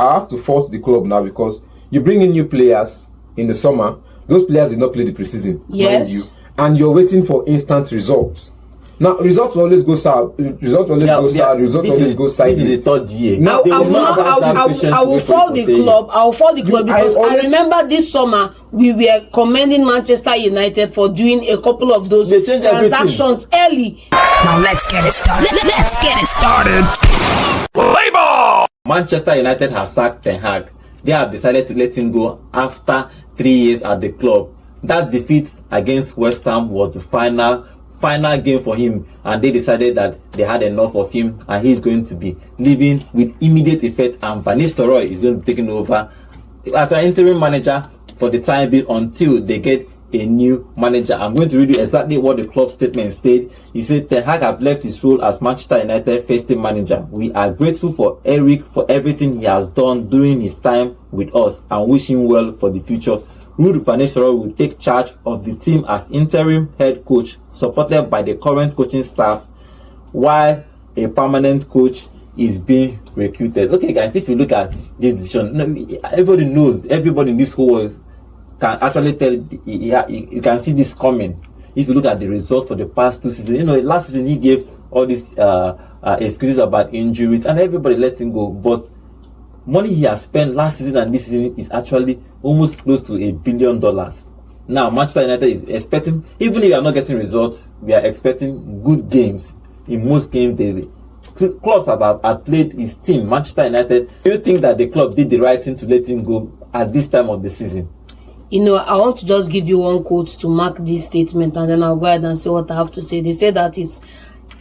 I have to fault the club now, because you bring in new players in the summer. Those players did not play the preseason, mind you, and you're waiting for instant results. Now, results will always go south. Results will always go south. Results will always go sideways. This is the third year. Now, I will follow the club. I will follow the club, because I remember this summer we were commending Manchester United for doing a couple of those transactions early. Now let's get it started. Let's get it started. Play ball! Manchester United have sacked Ten Hag. They have decided to let him go after 3 years at the club. That defeat against West Ham was the final game for him, and they decided that they had enough of him and he's going to be leaving with immediate effect, and Van Nistelrooy is going to be taking over as an interim manager for the time being until they get a new manager. I'm going to read you exactly what the club statement said. He said, Ten Hag have left his role as Manchester United first team manager. We are grateful for Eric for everything he has done during his time with us and wish him well for the future. Ruud van Nistelrooy will take charge of the team as interim head coach, supported by the current coaching staff, while a permanent coach is being recruited. Okay, guys, if you look at this decision, everybody knows, everybody in this whole world can actually tell, you can see this coming. If you look at the result for the past 2 seasons, last season he gave all these excuses about injuries and everybody let him go, but money he has spent last season and this season is actually almost close to $1 billion. Now, Manchester United is expecting, even if you are not getting results, we are expecting good games. In most games, the clubs have played his team, Manchester United. Do you think that the club did the right thing to let him go at this time of the season? I want to just give you one quote to mark this statement, and then I'll go ahead and say what I have to say. They say that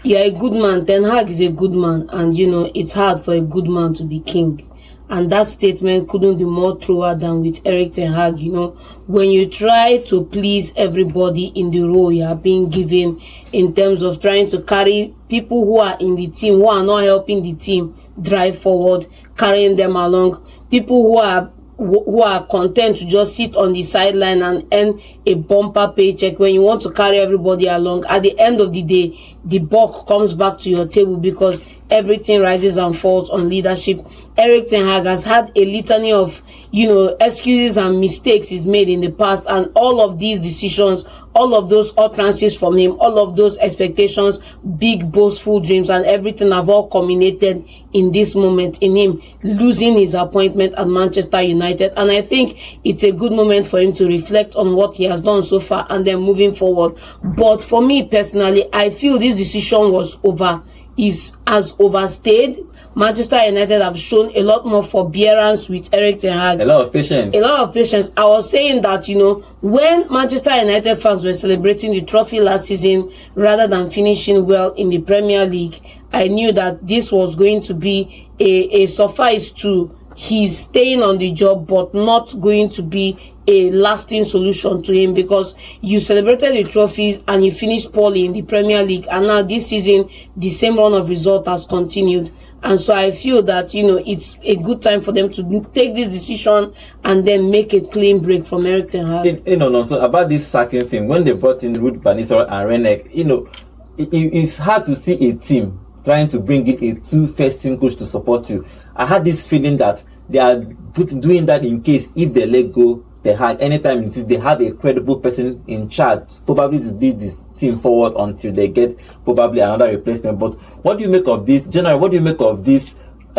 you're a good man. Ten Hag is a good man, and it's hard for a good man to be king. And that statement couldn't be more truer than with Eric Ten Hag. When you try to please everybody in the role you are being given, in terms of trying to carry people who are in the team, who are not helping the team drive forward, carrying them along, people who are content to just sit on the sideline and earn a bumper paycheck, when you want to carry everybody along, at the end of the day, the buck comes back to your table, because everything rises and falls on leadership. Eric Ten Hag has had a litany of, excuses and mistakes he's made in the past, and all of these decisions, all of those utterances from him, all of those expectations, big boastful dreams, and everything have all culminated in this moment, in him losing his appointment at Manchester United. And I think it's a good moment for him to reflect on what he has done so far and then moving forward. But for me personally, I feel this decision has overstayed. Manchester United have shown a lot more forbearance with Eric Ten Hag. A lot of patience. I was saying that, when Manchester United fans were celebrating the trophy last season rather than finishing well in the Premier League, I knew that this was going to be a suffice to his staying on the job, but not going to be a lasting solution to him, because you celebrated the trophies and you finished poorly in the Premier League, and now this season the same run of result has continued. And so I feel that it's a good time for them to take this decision and then make a clean break from Eric Ten Hag. So about this sacking thing, when they brought in Ruud van Nistelrooy and Renek, it's hard to see a team trying to bring in a 2 first-team coach to support you. I had this feeling that they are doing that in case if they let go Ten Hag anytime they have a credible person in charge, probably to lead this team forward until they get probably another replacement. But what do you make of this? Generally, what do you make of this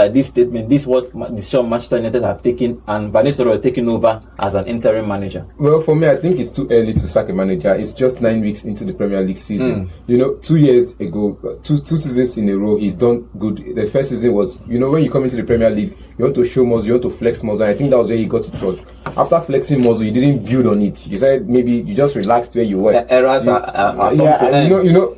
this statement, this decision Manchester United have taken, and Van Nistelrooy taking over as an interim manager? Well, for me, I think it's too early to sack a manager. It's just 9 weeks into the Premier League season. 2 years ago, two seasons in a row, he's done good. The first season was, when you come into the Premier League, you want to show muscle, you want to flex muscle, and I think that was where he got it wrong. After flexing muscle, you didn't build on it. You said maybe you just relaxed where you were. The errors are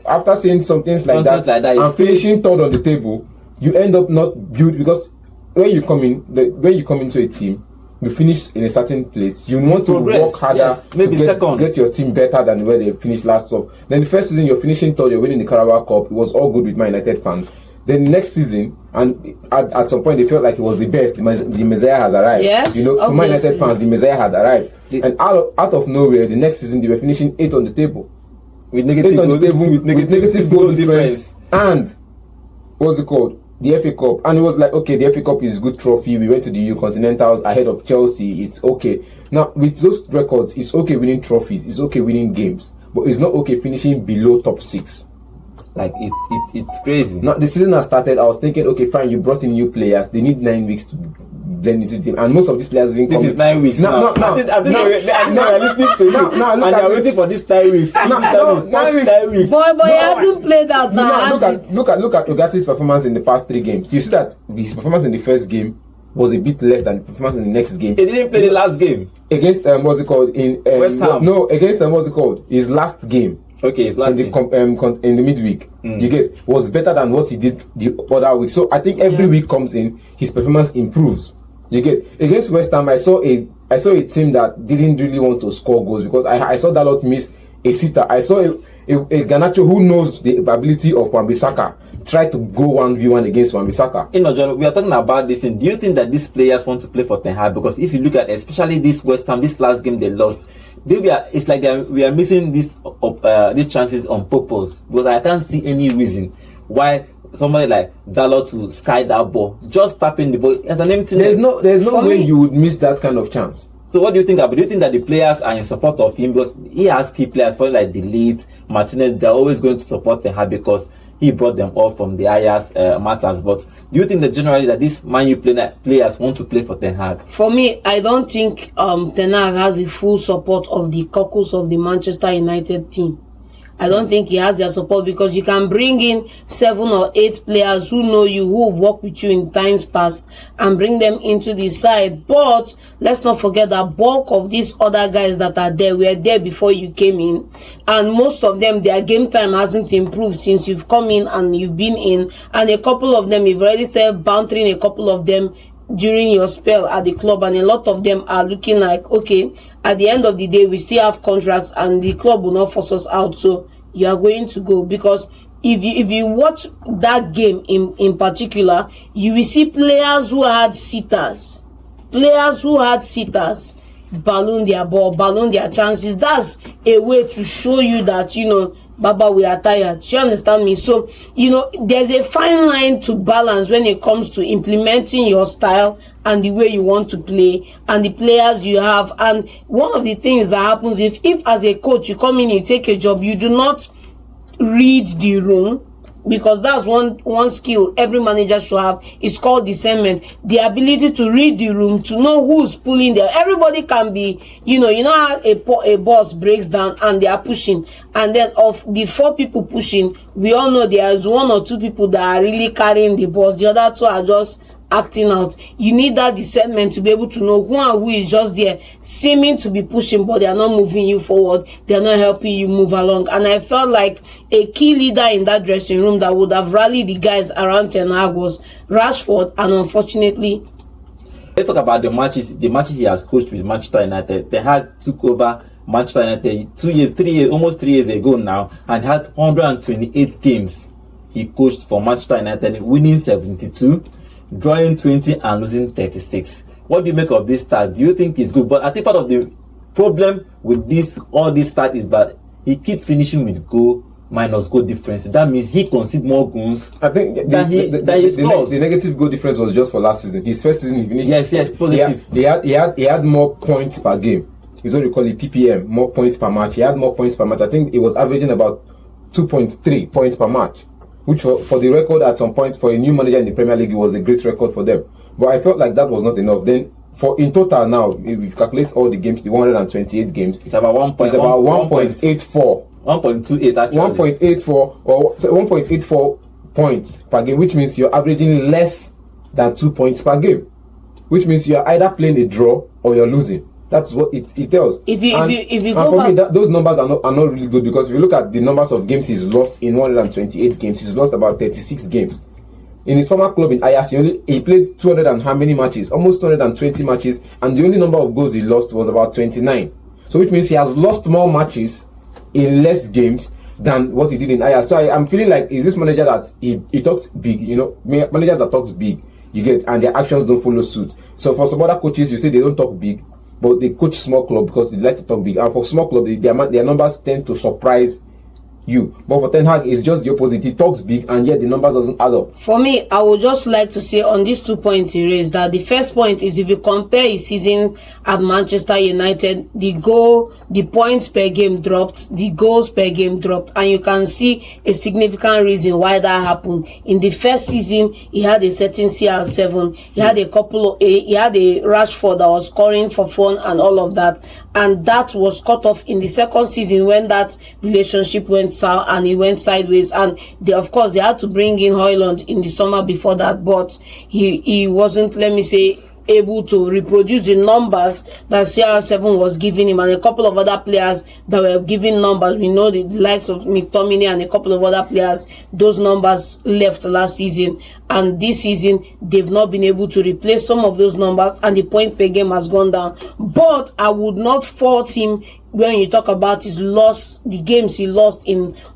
after saying some things like that and finishing third on the table, you end up not build, because when you come into a team, you finish in a certain place, you want to work harder to get your team better than where they finished last up. Then the first season you're finishing third, you're winning the Carabao Cup. It was all good with Man United fans. Then next season, and at some point they felt like it was the best. The Messiah has arrived. Yes, for Man United fans, the Messiah had arrived. And out of nowhere, the next season they were finishing 8th on the table with negative goal difference. And what's it called? the FA Cup, and it was like, okay, the FA Cup is a good trophy. We went to the EU Continentals ahead of Chelsea. It's okay. Now, with those records, it's okay winning trophies. It's okay winning games. But it's not okay finishing below top 6. Like, it's crazy. Now, the season has started. I was thinking, okay, fine, you brought in new players. They need 9 weeks to blend into the team. And most of these players didn't come. This is 9 weeks. No. I think we're listening to you. No, and you're waiting for this 9 weeks. 9 weeks. Boy, he hasn't played out now. Look at Ogati's performance in the past 3 games. You see that his performance in the first game was a bit less than the performance in the next game. He didn't play the last game against what's it called in West Ham. No, against what's it called his last game. Okay, his last in the game. In the midweek. You get was better than what he did the other week. So I think every week comes in, his performance improves. You get against West Ham. I saw a team that didn't really want to score goals because I saw Dalot miss a sitter. I saw a Garnacho who knows the ability of Wan-Bissaka try to go 1v1 against Wan-Bissaka. John, we are talking about this thing. Do you think that these players want to play for Ten Hag? Because if you look at especially this West Ham, this last game they lost, it's like we are missing these chances on purpose. Because I can't see any reason why somebody like Dalot will sky that ball, just tapping the ball as an empty net. There's no way you would miss that kind of chance. So what do you think about? Do you think that the players are in support of him because he has key players for like the Leeds, Martinez? They're always going to support Ten Hag because he brought them all from the highest matters. But do you think that generally that these Man U players want to play for Ten Hag? For me, I don't think Ten Hag has the full support of the caucus of the Manchester United team. I don't think he has their support because you can bring in 7 or 8 players who know you, who have worked with you in times past, and bring them into the side. But let's not forget that bulk of these other guys that are there were there before you came in, and most of them, their game time hasn't improved since you've come in and you've been in, and a couple of them, you've already started bantering a couple of them during your spell at the club, and a lot of them are looking like, okay, at the end of the day, we still have contracts and the club will not force us out, so you are going to go. Because if you watch that game in particular, you will see players who had sitters balloon their ball, balloon their chances. That's a way to show you that, Baba, we are tired. You understand me? So, there's a fine line to balance when it comes to implementing your style and the way you want to play and the players you have. And one of the things that happens if as a coach you come in, you take a job, you do not read the room, because that's one skill every manager should have. It's called discernment, the ability to read the room, to know who's pulling there. Everybody can be, how a boss breaks down and they are pushing, and then of the 4 people pushing, we all know there's 1 or 2 people that are really carrying the boss, the other 2 are just acting out. You need that discernment to be able to know who is just there seeming to be pushing, but they are not moving you forward, they are not helping you move along. And I felt like a key leader in that dressing room that would have rallied the guys around Ten Hag was Rashford, and unfortunately, let's talk about the matches he has coached with Manchester United. Ten Hag took over Manchester United almost 3 years ago now, and had 128 games he coached for Manchester United, winning 72, drawing 20 and losing 36. What do you make of this stat? Do you think it's good? But I think part of the problem with all this stat is that he keeps finishing with goal minus goal difference. That means he concedes more goals. I think the negative goal difference was just for last season. His first season he finished. Yes, positive. He had more points per game. It's what we call it PPM, more points per match. He had more points per match. I think it was averaging about 2.3 points per match, which for the record at some point for a new manager in the Premier League, it was a great record for them. But I felt like that was not enough. Then in total now, if we calculate all the games, the 128 games, it's about 1.84. 1.28 actually. 1.84 or 1.84 points per game, which means you're averaging less than 2 points per game, which means you're either playing a draw or you're losing. That's what it tells. If you go back, me, those numbers are not really good, because if you look at the numbers of games he's lost in 128 games, he's lost about 36 games. In his former club in Ajax, he played 200 and how many matches? Almost 220 matches, and the only number of goals he lost was about 29. So which means he has lost more matches in less games than what he did in Ajax. So I'm feeling like, is this manager that he talks big? Managers that talks big, you get, and their actions don't follow suit. So for some other coaches, you say they don't talk big, but they coach small club because they like to talk big. And for small club, their numbers tend to surprise you. But for Ten Hag, it's just the opposite. He talks big and yet the numbers doesn't add up. For me, I would just like to say on these 2 points he raised that the first point is if you compare his season at Manchester United, the points per game dropped, the goals per game dropped, and you can see a significant reason why that happened. In the first season, he had a certain CR7, he had a Rashford that was scoring for fun and all of that, and that was cut off in the second season when that relationship went south and it went sideways, and they had to bring in Højlund in the summer before that, but he wasn't, let me say, able to reproduce the numbers that CR7 was giving him, and a couple of other players that were giving numbers. We know the likes of McTominay and a couple of other players, those numbers left last season, and this season they've not been able to replace some of those numbers, and the point per game has gone down. But I would not fault him when you talk about the games he lost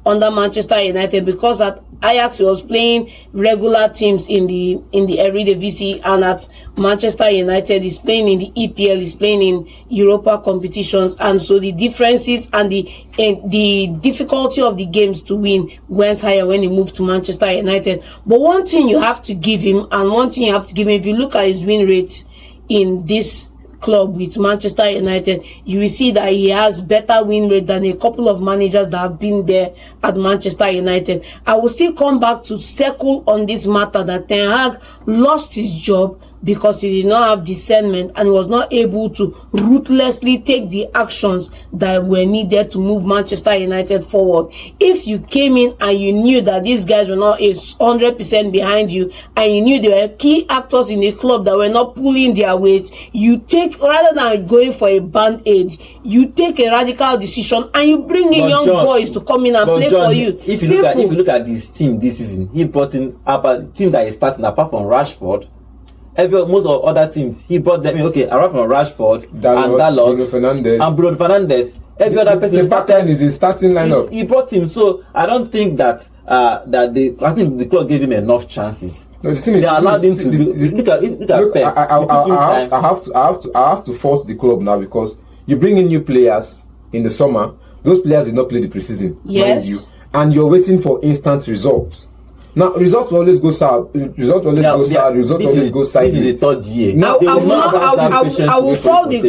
under Manchester United, because at Ajax he was playing regular teams in the Eredivisie, and at Manchester United he's playing in the EPL, he's playing in Europa competitions, and so the differences and the difficulty of the games to win went higher when he moved to Manchester United. But one thing you have to give him, if you look at his win rate in this club with Manchester United, you will see that he has better win rate than a couple of managers that have been there at Manchester United. I will still come back to circle on this matter that Ten Hag lost his job because he did not have discernment and was not able to ruthlessly take the actions that were needed to move Manchester United forward. If you came in and you knew that these guys were not 100% behind you, and you knew there were key actors in the club that were not pulling their weight, you take, rather than going for a band-aid, you take a radical decision and you bring in young boys to come in and play for you. If you look at this team this season, he brought in a team that is starting apart from Rashford. Most of other teams, he brought them in. Apart from Rashford and Dalot and Bruno Fernandes, every other person. The pattern is his starting lineup. He brought him, so I don't think that I think the club gave him enough chances. No, the thing is, they allowed him to look at Pep. I have to force the club now, because you bring in new players in the summer. Those players did not play the preseason, mind you, and you're waiting for instant results. Now, results will always go south. Results always go sideways. This is the third year. Now, I will follow the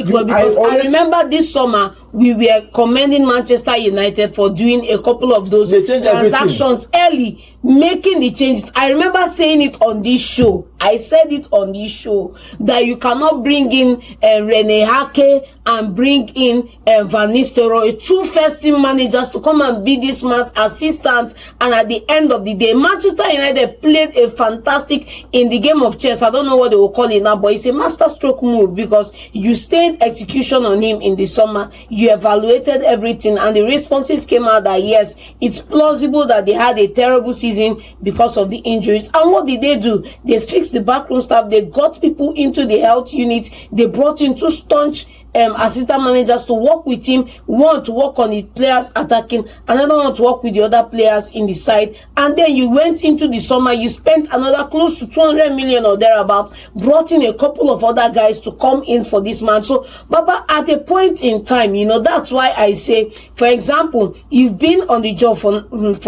club because I remember this summer we were commending Manchester United for doing a couple of those transactions early, making the changes. I remember saying it on this show. I said it on this show that you cannot bring in Rene Hake and bring in Van Nistelrooy, two first-team managers, to come and be this man's assistant, and at the end of the day, Manchester United played a fantastic in the game of chess. I don't know what they will call it now, but it's a masterstroke move, because you stayed execution on him in the summer. You evaluated everything, and the responses came out that yes, it's plausible that they had a terrible season because of the injuries. And what did they do? They fixed the backroom staff. They got people into the health unit. They brought in two staunch assistant managers to work with him, one to work on the players attacking, another one to work with the other players in the side. And then you went into the summer, you spent another close to 200 million or thereabouts, brought in a couple of other guys to come in for this man. So Baba, at a point in time, that's why I say, for example, you've been on the job for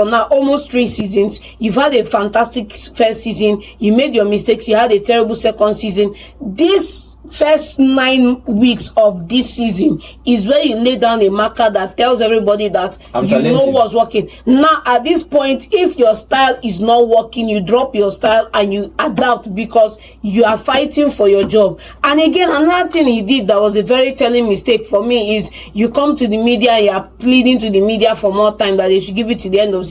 now almost 3 seasons. You've had a fantastic first season, you made your mistakes, you had a terrible second season. This first 9 weeks of this season is where you lay down a marker that tells everybody that you know what's working. Now, at this point, if your style is not working, you drop your style and you adapt, because you are fighting for your job. And again, another thing he did that was a very telling mistake for me is you come to the media and you are pleading to the media for more time, that they should give it to the end of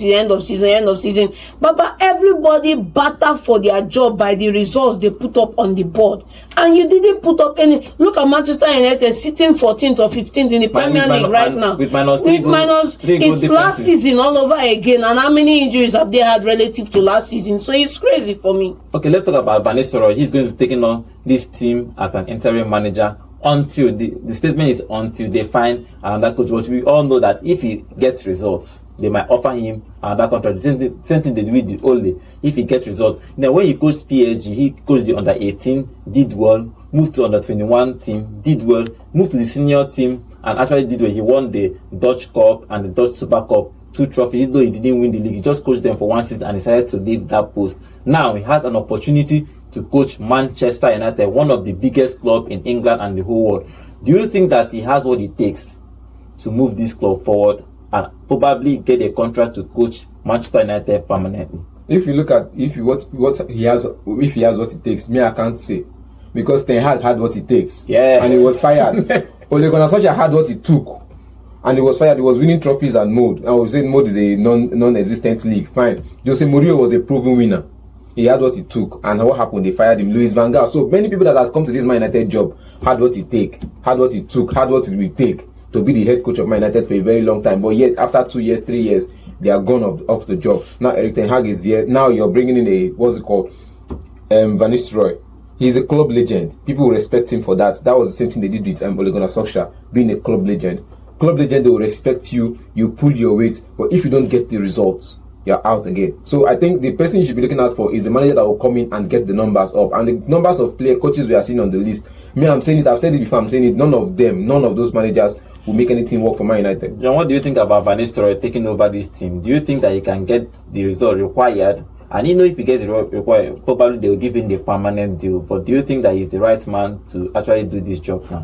season. But everybody battle for their job by the results they put up on the board. And you didn't put up any. Look at Manchester United sitting 14th or 15th in the Premier League right now. With three goals it's last season all over again. And how many injuries have they had relative to last season? So it's crazy for me. Okay, let's talk about Van Nistelrooy. He's going to be taking on this team as an interim manager until the statement is until they find another coach. But we all know that if he gets results, they might offer him another contract. Same thing they do with Ole. If he gets results, now when he coached PSG, he coached the under 18, did well, moved to under 21 team, did well, moved to the senior team, and actually did well. He won the Dutch Cup and the Dutch Super Cup, 2 trophies, though he didn't win the league. He just coached them for 1 season and decided to leave that post. Now he has an opportunity to coach Manchester United, one of the biggest clubs in England and the whole world. Do you think that he has what it takes to move this club forward and probably get a contract to coach Manchester United permanently? If you look at if he has what it takes, me I can't say, because Ten Hag had what it takes, and he was fired. Ole Gunnar Solskjaer had what it took, and he was fired. He was winning trophies at Mode. I would say Mode is a non-existent league. Fine. Jose Mourinho was a proven winner. He had what it took, and what happened? They fired him. Louis van Gaal. So many people that has come to this Man United job had what it took, had what it will take to be the head coach of Man United for a very long time. But yet, after 2 years, 3 years, they are gone off the job. Now Erik Ten Hag is there. Now you're bringing in Van Nistelrooy. He's a club legend. People will respect him for that. That was the same thing they did with Ole Gunnar Solskjaer, being a club legend. Club legend, they will respect you. You pull your weight, but if you don't get the results, you're out again. So I think the person you should be looking out for is the manager that will come in and get the numbers up. And the numbers of coaches we are seeing on the list. Me, I'm saying it. I've said it before. I'm saying it. None of those managers will make anything work for Man United. John, what do you think about Van Nistelrooy taking over this team? Do you think that he can get the result required? And if he gets the result required, probably they will give him the permanent deal. But do you think that he's the right man to actually do this job now?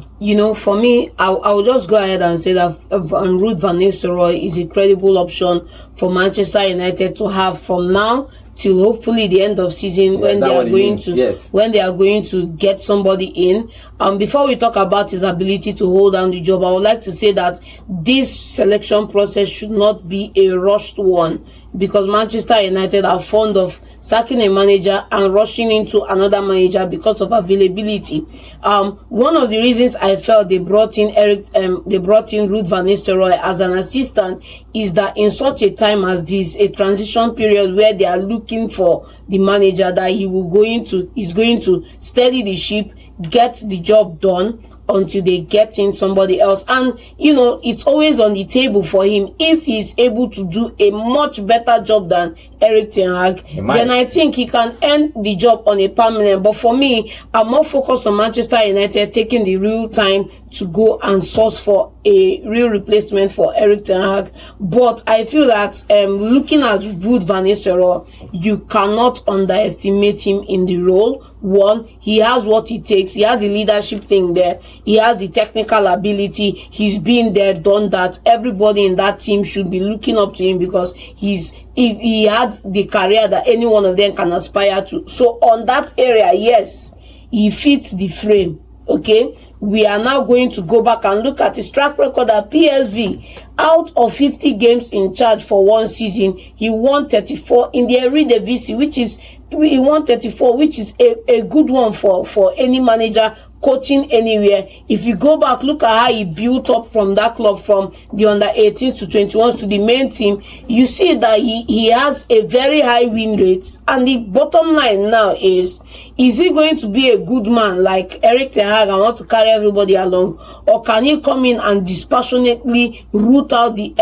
For me, I'll just go ahead and say that Ruud van Nistelrooy is a credible option for Manchester United to have from now till hopefully the end of season, when they are going to get somebody in. Before we talk about his ability to hold down the job, I would like to say that this selection process should not be a rushed one, because Manchester United are fond of sacking a manager and rushing into another manager because of availability. One of the reasons I felt they brought in Ruud van Nistelrooy as an assistant is that in such a time as this, a transition period where they are looking for the manager that is going to steady the ship, get the job done until they get in somebody else. And it's always on the table for him. If he's able to do a much better job than Erik Ten Hag, then I think he can end the job on a permanent. But for me, I'm more focused on Manchester United taking the real time to go and source for a real replacement for Erik Ten Hag. But I feel that looking at Ruud van Nistelrooy, you cannot underestimate him in the role. One, he has what it takes. He has the leadership thing there. He has the technical ability. He's been there, done that. Everybody in that team should be looking up to him, because if he had the career that any one of them can aspire to. So on that area, yes, he fits the frame. Okay, we are now going to go back and look at his track record at PSV. Out of 50 games in charge for one season, he won 34 in the Eredivisie, he won 34, which is a good one for any manager coaching anywhere. If you go back, look at how he built up from that club, from the under 18s to 21s to the main team. You see that he has a very high win rate. And the bottom line now is he going to be a good man like Erik Ten Hag and want to carry everybody along, or can he come in and dispassionately root out the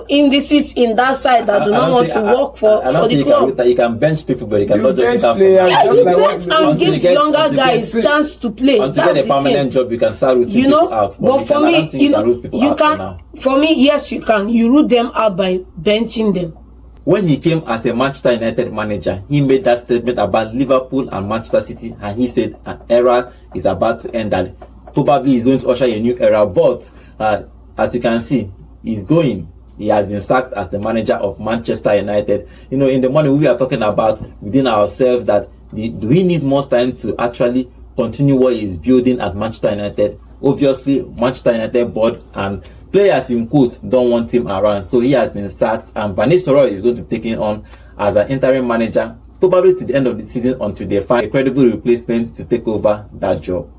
indices in that side that do not want to work for the club? You can bench people, but you cannot just and give younger guys chance to play. Until you get a permanent job, you can start rooting people out. But for me, you can. For me, yes, you can. You root them out by benching them. When he came as a Manchester United manager, he made that statement about Liverpool and Manchester City, and he said an era is about to end, and probably he's going to usher a new era. But as you can see, he's going. He has been sacked as the manager of Manchester United. In the morning we are talking about within ourselves that do we need more time to actually continue what he's building at Manchester United? Obviously, Manchester United board and players in quotes don't want him around, so he has been sacked, and Van Nistelrooy is going to be taken on as an interim manager, probably to the end of the season, until they find a credible replacement to take over that job.